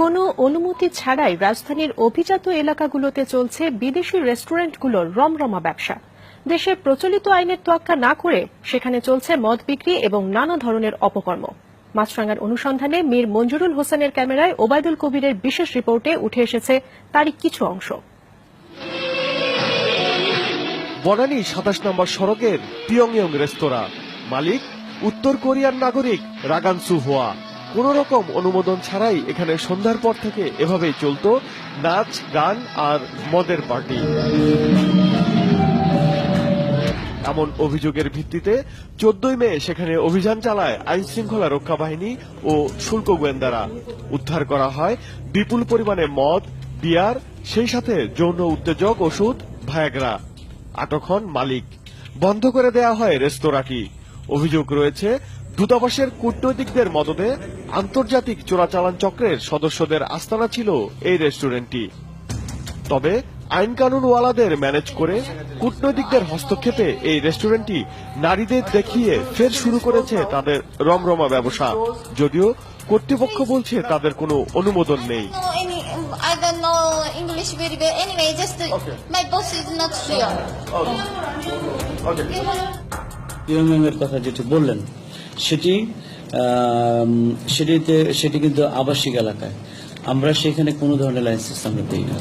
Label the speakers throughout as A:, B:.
A: কোনো অনুমতি ছাড়াই রাজধানীর অভিজাত এলাকাগুলোতে চলছে বিদেশি রেস্টুরেন্টগুলোর রমরমা ব্যবসা। দেশের প্রচলিত আইনের তোয়াক্কা না করে সেখানে চলছে মদ বিক্রি এবং নানা ধরনের অপকর্ম। মাছরাঙার অনুসন্ধানে মীর মঞ্জুরুল হোসেনের ক্যামেরায় ওবায়দুল কবিরের বিশেষ রিপোর্টে উঠে এসেছে তারই কিছু অংশ।
B: বনানী ২৭ নম্বর সড়কের পিয়ংইয়ং রেস্তোরাঁ, মালিক উত্তর কোরিয়ার নাগরিক রাগান সু হোয়া। কোন রকম অনুমোদন ছাড়াই এখানে সন্ধ্যার পর থেকে এভাবেই চলতো নাচ, গান আর মদের পার্টি। এমন অভিযোগের ভিত্তিতে ১৪ই মে সেখানে অভিযান চালায় আইন শৃঙ্খলা রক্ষা বাহিনী ও শুল্ক গোয়েন্দারা। উদ্ধার করা হয় বিপুল পরিমাণে মদ, বিয়ার, সেই সাথে যৌন উত্তেজক ওষুধ ভায়াগ্রা। আটক হন মালিক। বন্ধ করে দেয়া হয় রেস্তোরাঁটি। অভিযোগ রয়েছে দূতাবাসের কূটনৈতিকদের মদদে আন্তর্জাতিক চোরাচালান চক্রের সদস্যদের আস্তানা ছিল এই রেস্টুরেন্টটি। তবে আইন কানুনওয়ালাদের ম্যানেজ করে কূটনৈতিকদের হস্তক্ষেপে এই রেস্টুরেন্টটি নারীদের দেখিয়ে ফের শুরু করেছে তাদের রমরমা ব্যবসা, যদিও কর্তৃপক্ষ বলছে তাদের কোনো অনুমোদন নেই।
C: I don't know English very well. Anyway, just my boss is not here.
D: পিয়ংইয়ংয়ের কথা যেটি বললেন সেটি কিন্তু আবাসিক এলাকায়, আমরা সেখানে কোনো ধরনের লাইসেন্স আমরা দিই না।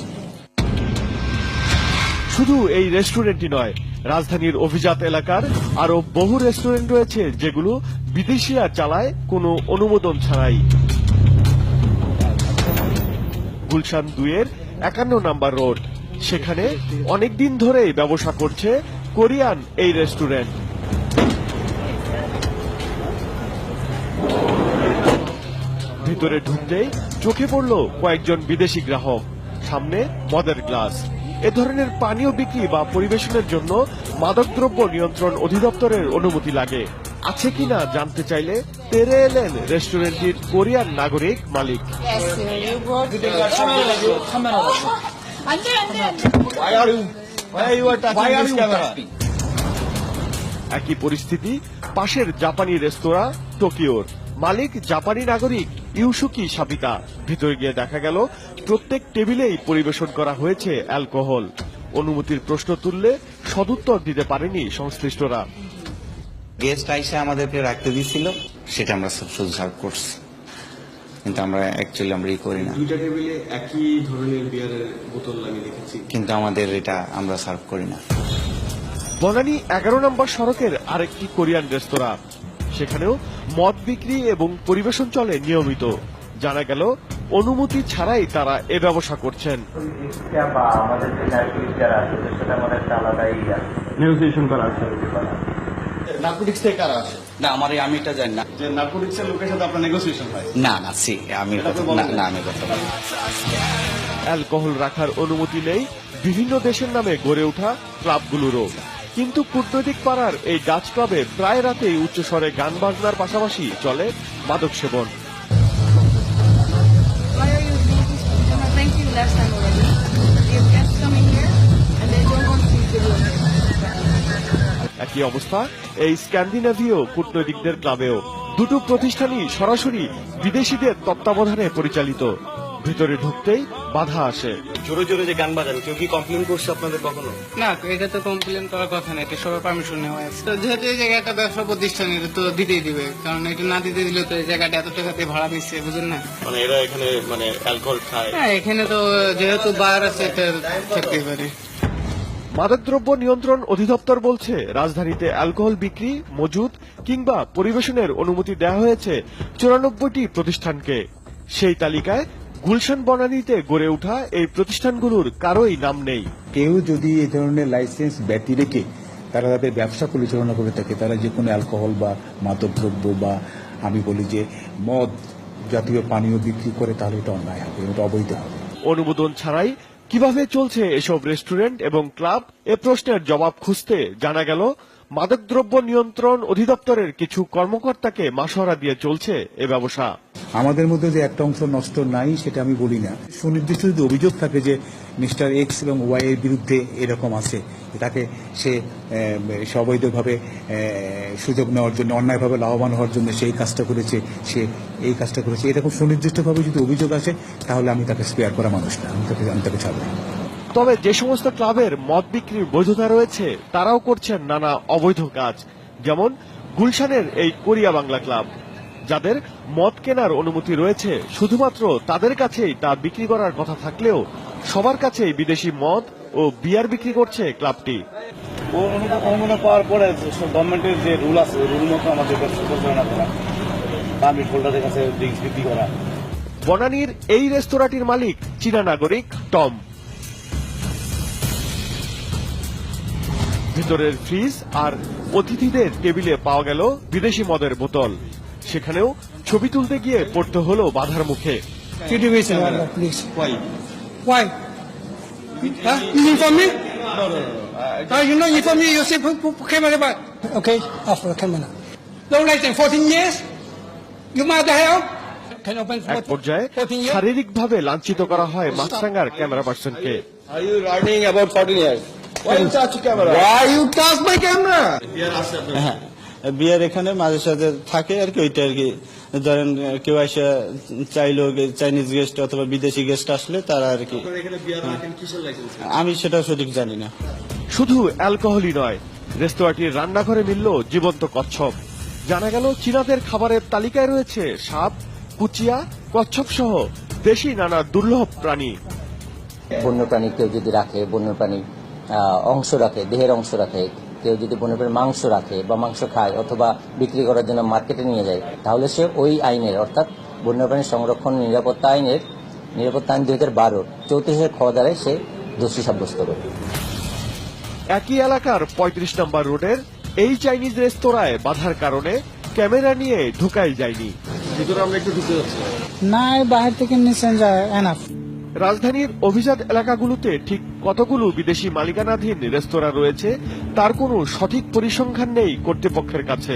B: শুধু এই রেস্টুরেন্টই নয়, রাজধানীর অভিজাত এলাকার আরো বহু রেস্টুরেন্ট রয়েছে যেগুলো বিদেশিরা চালায় কোনো অনুমোদন ছাড়াই। গুলশান ২-এর ৫১ নম্বর রোড, সেখানে অনেকদিন ধরেই ব্যবসা করছে কোরিয়ান এই রেস্টুরেন্ট। ভিতরে ঢুকতেই চোখে পড়ল কয়েকজন বিদেশি গ্রাহক, সামনে মদের গ্লাস। এ ধরনের পানীয় বিক্রি বা পরিবেশনের জন্য মাদকদ্রব্য নিয়ন্ত্রণ অধিদপ্তরের অনুমতি লাগে। আছে কিনা জানতে চাইলে তেরে এলেন রেস্টুরেন্টটির কোরিয়ান নাগরিক মালিক। একই পরিস্থিতি পাশের জাপানি রেস্তোরাঁ টোকিওর। মালিক জাপানি নাগরিক ইউসুকি সাবিতা। ভিতরে গিয়ে দেখা গেল প্রত্যেক টেবিলেই পরিবেশন করা হয়েছে অ্যালকোহল। অনুমতির প্রশ্ন তুললে সদুত্তর দিতে পারেনি সংশ্লিষ্টরা।
E: গেস্ট আইসা আমাদেরকে রাখতে দিছিল, সেটা আমরা শুধু সার্ভ করছি, কিন্তু আমরা অ্যাকচুয়ালি করি না।
F: দুইটা টেবিলে একই ধরনের বিয়ারের বোতল আমি দেখেছি,
E: কিন্তু আমাদের এটা আমরা সার্ভ করি না।
B: বনানী ১১ নম্বর সড়কের আরেকটি কোরিয়ান রেস্তোরাঁ, সেখানেও মদ বিক্রি এবং পরিবেশন চলে নিয়মিত। জানা গেল অনুমতি ছাড়াই তারা এ ব্যবসা করছেন।
F: নেগোসিয়েশন করা আছে। নার্কোটিক্স থেকে কারা আসে?
E: না, আমি এটা জানি না
F: যে নার্কোটিক্সের লোকের সাথে আপনার নেগোসিয়েশন হয়।
E: না আমি কথা বলি।
B: অ্যালকোহল রাখার অনুমতি নেই বিভিন্ন দেশের নামে গড়ে ওঠা ক্লাবগুলোরও। কিন্তু কূটনৈতিক পাড়ার এই ডাচ ক্লাবে প্রায় রাতেই উচ্চস্বরে গান বাজনার পাশাপাশি চলে মাদক সেবন। একই অবস্থা এই স্ক্যান্ডিনেভীয় কূটনৈতিকদের ক্লাবেও। দুটো প্রতিষ্ঠানই সরাসরি বিদেশিদের তত্ত্বাবধানে পরিচালিত। ভিতরে ঢুকতেই বাধা আসে।
F: জোরে জোরে যে গান বাজান, কেউ কি কমপ্লেন করছে আপনাদের কখনো?
G: না, এটা তো কমপ্লেন করার কথা না, এটা সবার পারমিশন নেওয়া আছে। তো যেহেতু এই জায়গাটা ব্যবসা প্রতিষ্ঠান, এটা তো দিতেই দিবে, কারণ এটা না দিতে দিলে তো এই জায়গাটা এত টাকাতে ভাড়া নিচ্ছে, বুঝেন না?
F: মানে এরা এখানে অ্যালকোহল খায়?
G: হ্যাঁ, এখানে তো যেহেতু বার আছে, এটা থাকতেই পারে।
B: মাদকদ্রব্য নিয়ন্ত্রণ অধিদপ্তর বলছে রাজধানীতে অ্যালকোহল বিক্রি, মজুদ কিংবা পরিবেশনের অনুমতি দেওয়া হয়েছে ৯৪টি প্রতিষ্ঠানকে। সেই তালিকায় গুলশান বনানীতে গড়ে ওঠা এই প্রতিষ্ঠানগুলোর কারোই নাম নেই।
H: কেউ যদি এই ধরনের লাইসেন্স ব্যতি রেখে তারা তাদের ব্যবসা পরিচালনা করে থাকে, তারা যে কোনো অ্যালকোহল বা মাদকদ্রব্য বা আমি বলি যে মদ জাতীয় পানীয় বিক্রি করে, তাহলে এটা অন্যায় হবে, এটা অবৈধ হবে।
B: অনুমোদন ছাড়াই কিভাবে চলছে এসব রেস্টুরেন্ট এবং ক্লাব, এ প্রশ্নের জবাব খুঁজতে জানা গেল মাদকদ্রব্য নিয়ন্ত্রণ অধিদপ্তরের কিছু কর্মকর্তাকে মাসোহারা দিয়ে চলছে এ ব্যবসা।
H: আমাদের মধ্যে যে একটা অংশ নষ্ট নাই সেটা আমি বলি না। সুনির্দিষ্ট যদি অভিযোগ থাকে যে মিস্টার এক্স এবং ওয়াই এর বিরুদ্ধে এরকম আছে, তাকে সে অবৈধভাবে সুযোগ নেওয়ার জন্য, অন্যায়ভাবে লাভবান হওয়ার জন্য সেই কাজটা করেছে, সে এই কাজটা করেছে, এরকম সুনির্দিষ্টভাবে যদি অভিযোগ আসে তাহলে আমি তাকে স্পেয়ার করা মানুষ না, আমি তাকে ছাড়ব।
B: তবে যে সমস্ত ক্লাবের মদ বিক্রির বৈধতা রয়েছে তারাও করছেন নানা অবৈধ কাজ, যেমন গুলশানের এই কোরিয়া বাংলা ক্লাব, যাদের মদ কেনার অনুমতি রয়েছে, শুধুমাত্র তাদের কাছেই তা বিক্রি করার কথা থাকলেও সবার কাছেই বিদেশি মদ ও বিয়ার বিক্রি করছে ক্লাবটি।
F: অনুমোদন পাওয়ার পরে গভর্নমেন্টের যে রুল আছে রুল মতো আমাদের পরিচালনা করা, পারমিট হোল্ডারের কাছে ড্রিঙ্কস বিক্রি করা।
B: বনানীর এই রেস্তোরাঁটির মালিক চীনা নাগরিক টম। ভিতরের ফ্রিজ আর অতিথিদের টেবিলে পাওয়া গেল বিদেশি মদের বোতল, সেখানেও ছবি তুলতে গিয়ে পড়তে হলো বাধার মুখে।
G: Why? Huh? You inform me? No. You know, inform me. You say put camera back. Okay, off the camera. No less than 14 years. You mother hell? Can open
B: এক পর্যায়ে
G: 14 years?
B: শারীরিকভাবে লাঞ্ছিত করা হয় মাছরাঙ্গার camera পার্সনকে।
F: Are you writing about 14 years? Why you touch camera? Why you touch my camera?
I: হ্যাঁ, বিয়ার এখানে মাঝে সাথে থাকে আর কি, ওইটা আর কি ধরেন কেউ এসে চাইলো, চাইনিজ গেস্ট অথবা বিদেশি গেস্ট আসলে তারা আর কি। আমি সেটা সঠিক জানি না।
B: শুধু অ্যালকোহলই নয়, রেস্তোরাঁটির রান্নাঘরে মিলল জীবন্ত কচ্ছপ। জানা গেল চীনাদের খাবারের তালিকায় রয়েছে সাপ, কুচিয়া, কচ্ছপ সহ দেশি নানা দুর্লভ প্রাণী।
J: বন্যপ্রাণী কেউ যদি রাখে, বন্যপ্রাণী অংশ রাখে, দেহের অংশ রাখে, কেউ যদি বন্যপ্রাণীর মাংস রাখে বা মাংস খায় অথবা বিক্রি করার জন্য মার্কেটে নিয়ে যায়, তাহলে সে ওই আইনের অর্থাৎ বন্যপ্রাণী সংরক্ষণ নিরাপত্তা আইন 2012 34 খ ধারায় সে দোষী সাব্যস্ত হবে।
B: একই এলাকার 35 নম্বর রোডের এই চাইনিজ রেস্তোরাঁয় বাধার কারণে ক্যামেরা নিয়ে ঢোকাই যায়নি।
F: ভিতরে আমরা একটু ঢুকতে যাচ্ছি
G: না, বাহির থেকে নিচে যায় এনাফ।
B: রাজধানীর অভিজাত এলাকাগুলোতে ঠিক কতগুলো বিদেশি মালিকানাধীন রেস্তোরাঁ রয়েছে তার কোনো সঠিক পরিসংখ্যান নেই কর্তৃপক্ষের কাছে।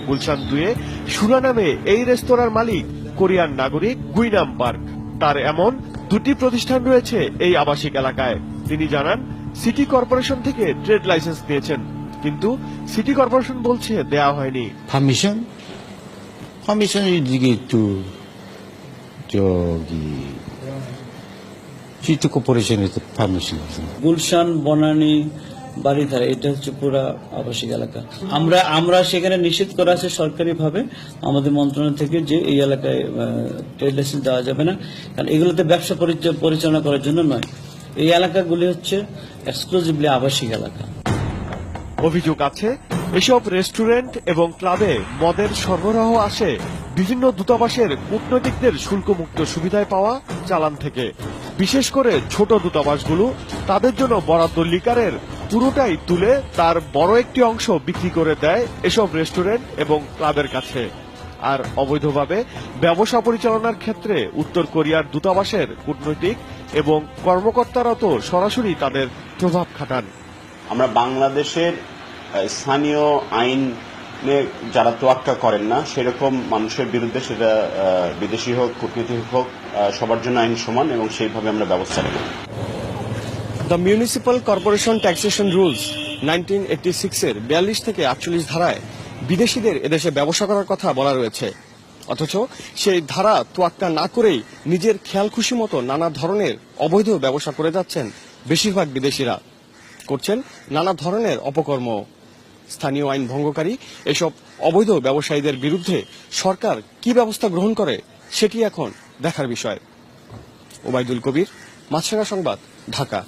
B: গুলশান 2-এ সুরা নামে এই রেস্তোরাঁর মালিক কোরিয়ান নাগরিক গুইনাম পার্ক। তার এমন দুটি প্রতিষ্ঠান রয়েছে এই আবাসিক এলাকায়। তিনি জানান, সিটি কর্পোরেশন থেকে ট্রেড লাইসেন্স নিয়েছেন, কিন্তু সিটি কর্পোরেশন বলছে দেয়া হয়নি।
I: 파미션 이게 또 저기 시티 코퍼레이션에서 파미션.
D: গুলশান, বনানী, বাড়িধারা, এটা হচ্ছে পুরা আবাসিক এলাকা। আমরা সেখানে নিষেধ করা আছে সরকারিভাবে আমাদের মন্ত্রণালয় থেকে যে এই এলাকায় ট্রেড লাইসেন্স দেওয়া যাবে না, কারণ এগুলোতে ব্যবসা পরিচালনা করার জন্য নয়। এই এলাকাগুলি হচ্ছে এক্সক্লুসিভলি আবাসিক এলাকা।
B: অভিযোগ আছে এসব রেস্টুরেন্ট এবং ক্লাবে মদের সরবরাহ আসে বিভিন্ন দূতাবাসের কূটনৈতিকদের শুল্কমুক্ত সুবিধায় পাওয়া চালান থেকে। বিশেষ করে ছোট দূতাবাসগুলো তাদের জন্য বরাদ্দ লিকারের পুরোটাই তুলে তার বড় একটি অংশ বিক্রি করে দেয় এসব রেস্টুরেন্ট এবং ক্লাবের কাছে। আর অবৈধভাবে ব্যবসা পরিচালনার ক্ষেত্রে উত্তর কোরিয়ার দূতাবাসের কূটনৈতিক এবং কর্মকর্তারা তো সরাসরি তাদের প্রভাব খাটান।
K: আমরা বাংলাদেশের স্থানীয় আইনে যারা তোয়াক্কা করেন না সেরকম মানুষের বিরুদ্ধে, সেটা বিদেশি হোক কূটনীতিক হোক, সবার জন্য আইন সমান এবং সেইভাবে আমরা ব্যবস্থা নেব।
B: The municipal corporation taxation rules 1986-এর 42 থেকে 48 ধারায় বিদেশিদের এদেশে ব্যবসা করার কথা বলা রয়েছে, অথচ সেই ধারা তোয়াক্কা না করেই নিজের খেয়াল খুশি মতো নানা ধরনের অবৈধ ব্যবসা করে যাচ্ছেন বেশিরভাগ বিদেশিরা, করছেন নানা ধরনের অপকর্ম। স্থানীয় আইন ভঙ্গকারী এসব অবৈধ ব্যবসায়ীদের বিরুদ্ধে সরকার কি ব্যবস্থা গ্রহণ করে সেটি এখন দেখার বিষয়। ওবায়দুল কবির, মাছরাঙা সংবাদ, ঢাকা।